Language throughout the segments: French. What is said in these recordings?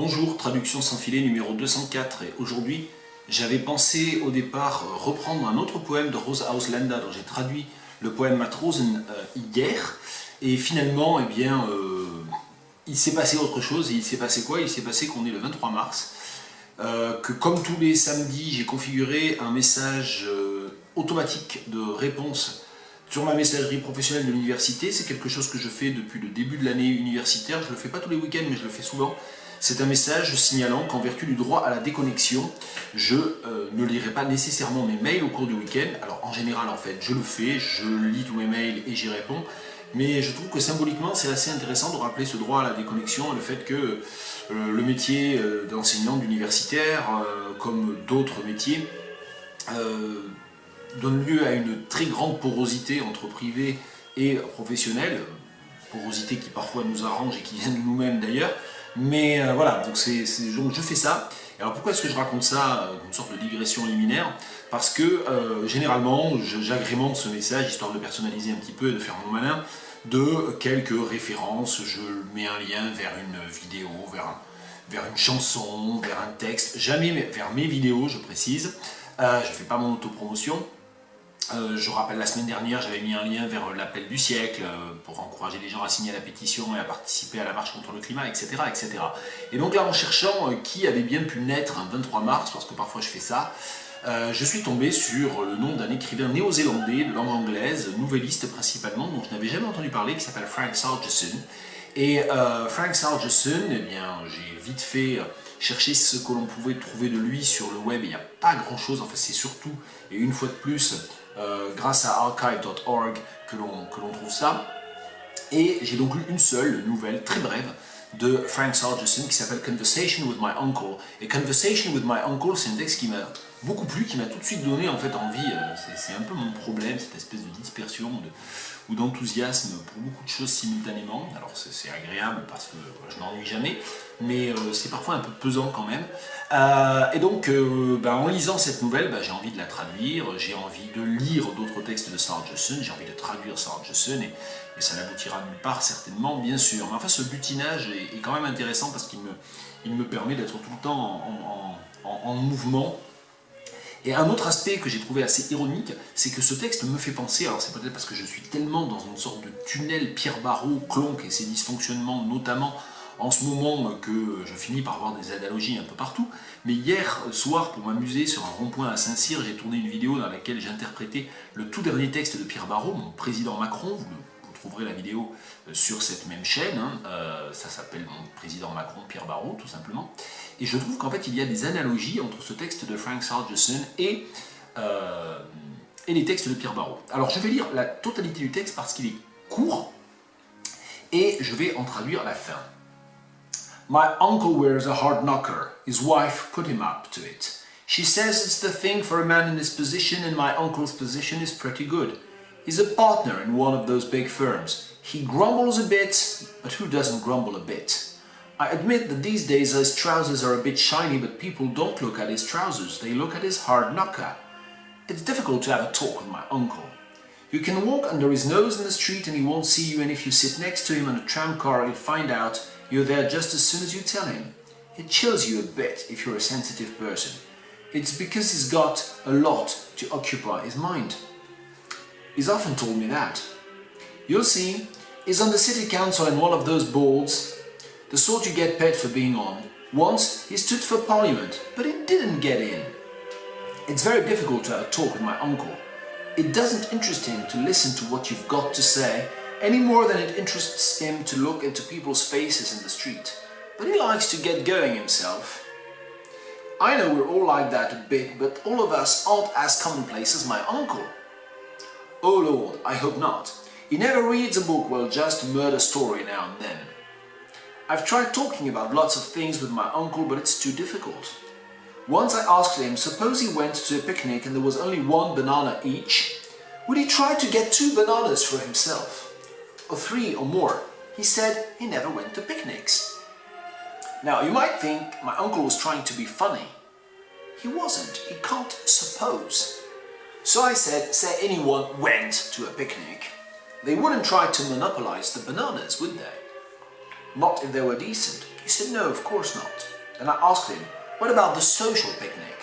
Bonjour, traduction sans filet numéro 204 et aujourd'hui j'avais pensé au départ reprendre un autre poème de Rosa Auslanda dont j'ai traduit le poème Matrosen hier et finalement il s'est passé autre chose et il s'est passé quoi? Il s'est passé qu'on est le 23 mars, que comme tous les samedis j'ai configuré un message automatique de réponse sur ma messagerie professionnelle de l'université. C'est quelque chose que je fais depuis le début de l'année universitaire, je ne le fais pas tous les week-ends mais je le fais souvent. C'est un message signalant qu'en vertu du droit à la déconnexion, je ne lirai pas nécessairement mes mails au cours du week-end. Alors en général en fait je le fais, je lis tous mes mails et j'y réponds. Mais je trouve que symboliquement c'est assez intéressant de rappeler ce droit à la déconnexion, le fait que le métier d'enseignant, d'universitaire, comme d'autres métiers, donne lieu à une très grande porosité entre privé et professionnel, porosité qui parfois nous arrange et qui vient de nous-mêmes d'ailleurs, mais voilà, donc je fais ça. Alors pourquoi est-ce que je raconte ça, une sorte de digression liminaire? Parce que généralement j'agrémente ce message, histoire de personnaliser un petit peu et de faire mon malin, de quelques références. Je mets un lien vers une vidéo, vers une chanson, vers un texte, jamais vers mes vidéos, je précise. Je ne fais pas mon autopromotion. Je rappelle, la semaine dernière, j'avais mis un lien vers l'appel du siècle pour encourager les gens à signer la pétition et à participer à la marche contre le climat, etc. etc. Et donc là, en cherchant qui avait bien pu naître un 23 mars, parce que parfois je fais ça, je suis tombé sur le nom d'un écrivain néo-zélandais de langue anglaise, nouvelliste principalement, dont je n'avais jamais entendu parler, qui s'appelle Frank Salgeson. Et Frank Salgeson, eh bien, j'ai vite fait chercher ce que l'on pouvait trouver de lui sur le web, et il n'y a pas grand-chose. Enfin, c'est surtout, et une fois de plus, grâce à archive.org que l'on trouve ça. Et j'ai donc lu une seule nouvelle, très brève, de Frank Salgeson qui s'appelle Conversation with My Uncle. Et Conversation with My Uncle, c'est un texte qui m'a beaucoup plu, qui m'a tout de suite donné en fait envie. C'est un peu mon problème, cette espèce de dispersion ou d'enthousiasme pour beaucoup de choses simultanément. Alors c'est agréable parce que je n'ennuie jamais, mais c'est parfois un peu pesant quand même. Et donc en lisant cette nouvelle, j'ai envie de la traduire, j'ai envie de lire d'autres textes de Salgeson, j'ai envie de traduire Salgeson, et ça n'aboutira nulle part certainement, bien sûr. Mais enfin, ce butinage est quand même intéressant parce qu'il me permet d'être tout le temps en mouvement. Et un autre aspect que j'ai trouvé assez ironique, c'est que ce texte me fait penser, alors c'est peut-être parce que je suis tellement dans une sorte de tunnel Pierre Barreau, Clonc et ses dysfonctionnements, notamment en ce moment, que je finis par voir des analogies un peu partout. Mais hier soir, pour m'amuser sur un rond-point à Saint-Cyr, j'ai tourné une vidéo dans laquelle j'interprétais le tout dernier texte de Pierre Barreau, mon président Macron. Vous trouverez la vidéo sur cette même chaîne, ça s'appelle Mon président Macron, Pierre Barreau, tout simplement. Et je trouve qu'en fait il y a des analogies entre ce texte de Frank Salgeson et les textes de Pierre Barreau. Alors je vais lire la totalité du texte parce qu'il est court et je vais en traduire la fin. My uncle wears a hard knocker. His wife put him up to it. She says it's the thing for a man in his position, and my uncle's position is pretty good. He's a partner in one of those big firms. He grumbles a bit, but who doesn't grumble a bit? I admit that these days his trousers are a bit shiny, but people don't look at his trousers, they look at his hard knocker. It's difficult to have a talk with my uncle. You can walk under his nose in the street and he won't see you, and if you sit next to him in a tram car, he'll find out you're there just as soon as you tell him. It chills you a bit if you're a sensitive person. It's because he's got a lot to occupy his mind. He's often told me that. You'll see, he's on the city council in one of those boards, the sort you get paid for being on. Once, he stood for parliament, but he didn't get in. It's very difficult to have a talk with my uncle. It doesn't interest him to listen to what you've got to say, any more than it interests him to look into people's faces in the street. But he likes to get going himself. I know we're all like that a bit, but all of us aren't as commonplace as my uncle. Oh Lord, I hope not. He never reads a book, well, just a murder story now and then. I've tried talking about lots of things with my uncle, but it's too difficult. Once I asked him, suppose he went to a picnic and there was only one banana each, would he try to get 2 bananas for himself? Or 3 or more? He said he never went to picnics. Now, you might think my uncle was trying to be funny. He wasn't. He can't suppose. So I said, say anyone went to a picnic, they wouldn't try to monopolize the bananas, would they? Not if they were decent. He said, no, of course not. And I asked him, what about the social picnic?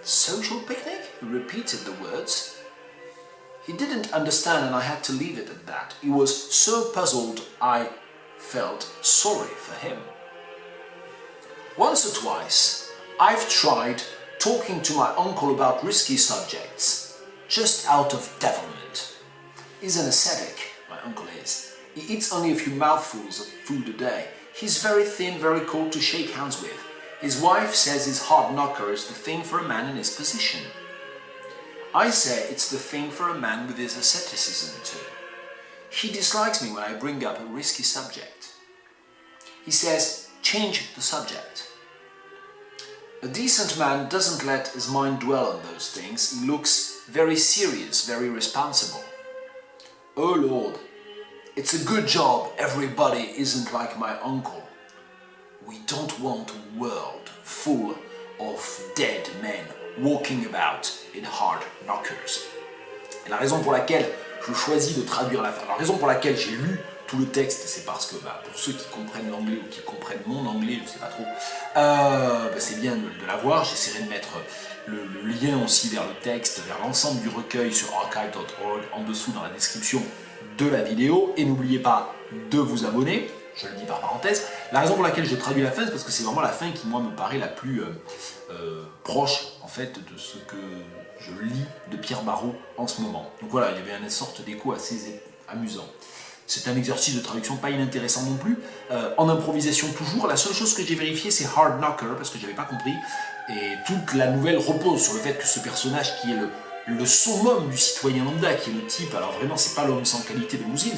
Social picnic? He repeated the words. He didn't understand and I had to leave it at that. He was so puzzled I felt sorry for him. Once or twice, I've tried talking to my uncle about risky subjects, just out of devilment. He's an ascetic, my uncle is. He eats only a few mouthfuls of food a day. He's very thin, very cold to shake hands with. His wife says his hard knocker is the thing for a man in his position. I say it's the thing for a man with his asceticism too. He dislikes me when I bring up a risky subject. He says, change the subject. A decent man doesn't let his mind dwell on those things. He looks very serious, very responsible. Oh Lord, it's a good job everybody isn't like my uncle. We don't want a world full of dead men walking about in hard knockers. Et la raison pour laquelle je choisis de traduire la raison pour laquelle j'ai lu tout le texte, c'est parce que pour ceux qui comprennent l'anglais ou qui comprennent mon anglais, je sais pas trop, c'est bien de l'avoir. J'essaierai de mettre le lien aussi vers le texte, vers l'ensemble du recueil sur archive.org en dessous dans la description de la vidéo. Et n'oubliez pas de vous abonner, je le dis par parenthèse. La raison pour laquelle je traduis la fin, c'est parce que c'est vraiment la fin qui moi me paraît la plus proche en fait de ce que je lis de Pierre Barreau en ce moment. Donc voilà, il y avait une sorte d'écho assez amusant. C'est un exercice de traduction pas inintéressant non plus. En improvisation toujours, la seule chose que j'ai vérifiée c'est hard knocker parce que j'avais pas compris. Et toute la nouvelle repose sur le fait que ce personnage qui est le summum du citoyen lambda, qui est le type, alors vraiment c'est pas l'homme sans qualité de Mousine,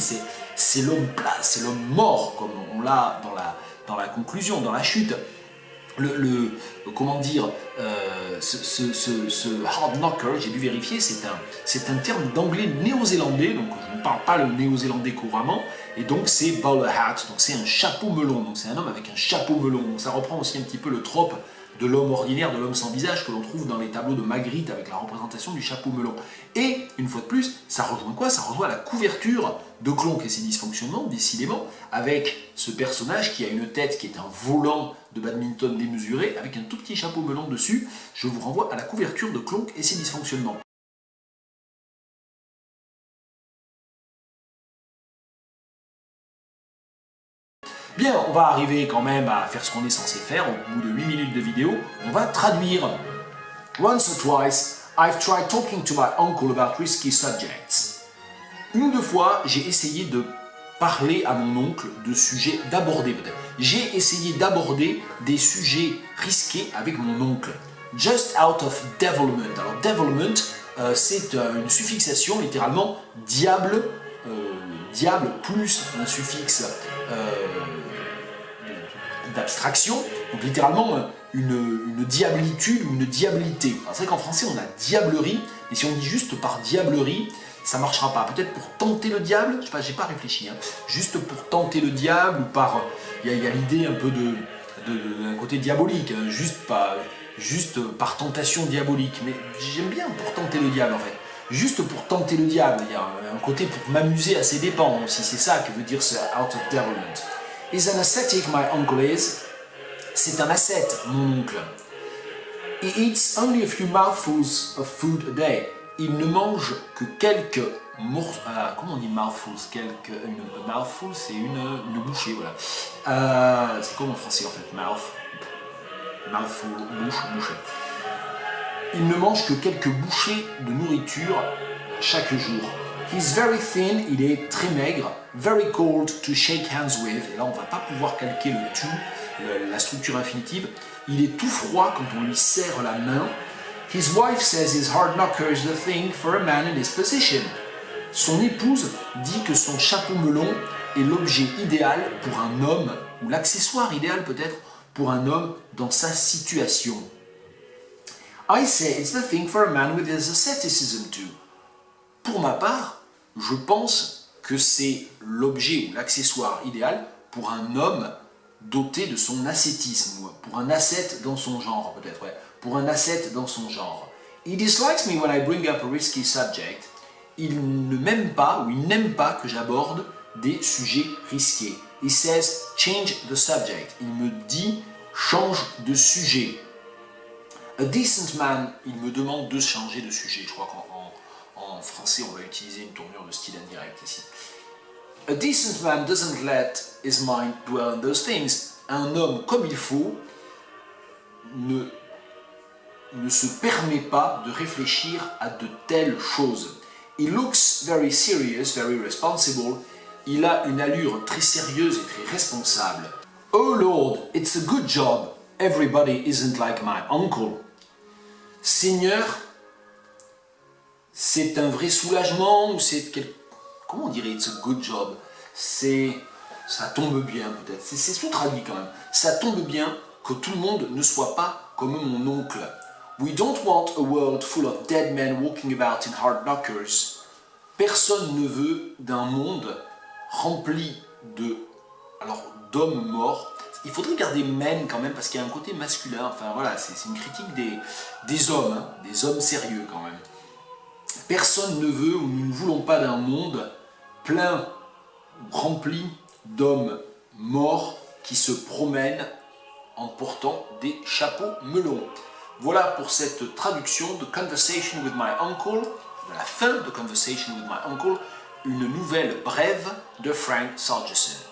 c'est l'homme plat, c'est l'homme mort comme on l'a dans la conclusion, dans la chute. Comment dire, ce hard knocker, j'ai dû vérifier, c'est un terme d'anglais néo-zélandais, donc je ne parle pas le néo-zélandais couramment, et donc c'est bowler hat, donc c'est un chapeau melon, donc c'est un homme avec un chapeau melon, donc ça reprend aussi un petit peu le trope de l'homme ordinaire, de l'homme sans visage que l'on trouve dans les tableaux de Magritte avec la représentation du chapeau melon. Et, une fois de plus, ça rejoint quoi? Ça rejoint la couverture de Clonk et ses dysfonctionnements, décidément, avec ce personnage qui a une tête qui est un volant de badminton démesuré, avec un tout petit chapeau melon dessus. Je vous renvoie à la couverture de Clonk et ses dysfonctionnements. Bien, on va arriver quand même à faire ce qu'on est censé faire. Au bout de 8 minutes de vidéo, on va traduire. Once or twice, I've tried talking to my uncle about risky subjects. Une ou deux fois, j'ai essayé de parler à mon oncle de sujets, d'aborder peut-être. J'ai essayé d'aborder des sujets risqués avec mon oncle. Just out of devilment. Alors, devilment, c'est une suffixation, littéralement, diable, diable plus un suffixe d'abstraction, donc littéralement une diablitude ou une diablité. C'est vrai qu'en français on a diablerie, mais si on dit juste par diablerie, ça marchera pas. Peut-être pour tenter le diable, je sais pas, j'ai pas réfléchi, hein. Juste pour tenter le diable, ou par, il y a l'idée un peu d'un côté diabolique, hein. juste par tentation diabolique, mais j'aime bien pour tenter le diable en fait. Juste pour tenter le diable, il y a un côté pour m'amuser à ses dépens, si c'est ça que veut dire ce out of devilment. Is an ascetic, my uncle is. C'est un ascète, mon oncle. He eats only a few mouthfuls of food a day. Il ne mange que quelques morceaux. Comment on dit mouthfuls? Une mouthful, c'est une bouchée, voilà. C'est comme en français en fait, mouth. Mouthful, bouche, bouchée. Il ne mange que quelques bouchées de nourriture chaque jour. He's very thin, il est très maigre, very cold to shake hands with, et là on ne va pas pouvoir calquer le to, la structure infinitive. Il est tout froid quand on lui serre la main. His wife says his hard knocker is the thing for a man in his position. Son épouse dit que son chapeau melon est l'objet idéal pour un homme, ou l'accessoire idéal peut-être, pour un homme dans sa situation. I say it's the thing for a man with his asceticism too. Pour ma part, je pense que c'est l'objet ou l'accessoire idéal pour un homme doté de son ascétisme, pour un ascète dans son genre peut-être, ouais, pour un ascète dans son genre. He dislikes me when I bring up a risky subject. Il ne m'aime pas ou il n'aime pas que j'aborde des sujets risqués. He says, change the subject. Il me dit, change de sujet. A decent man, il me demande de changer de sujet. Je crois qu'en français, on va utiliser une tournure de style indirect ici. A decent man doesn't let his mind dwell on those things. Un homme comme il faut ne se permet pas de réfléchir à de telles choses. He looks very serious, very responsible. Il a une allure très sérieuse et très responsable. Oh Lord, it's a good job. Everybody isn't like my uncle. Seigneur, c'est un vrai soulagement ou c'est comment on dirait it's a good job? Ça tombe bien peut-être. C'est sous-traduit quand même. Ça tombe bien que tout le monde ne soit pas comme mon oncle. We don't want a world full of dead men walking about in hard knockers. Personne ne veut d'un monde rempli d'hommes morts. Il faudrait garder men quand même parce qu'il y a un côté masculin. Enfin voilà, c'est une critique des hommes, hein, des hommes sérieux quand même. Personne ne veut ou nous ne voulons pas d'un monde plein, rempli d'hommes morts qui se promènent en portant des chapeaux melons. Voilà pour cette traduction de Conversation with My Uncle, de la fin de Conversation with My Uncle, une nouvelle brève de Frank Sargeson.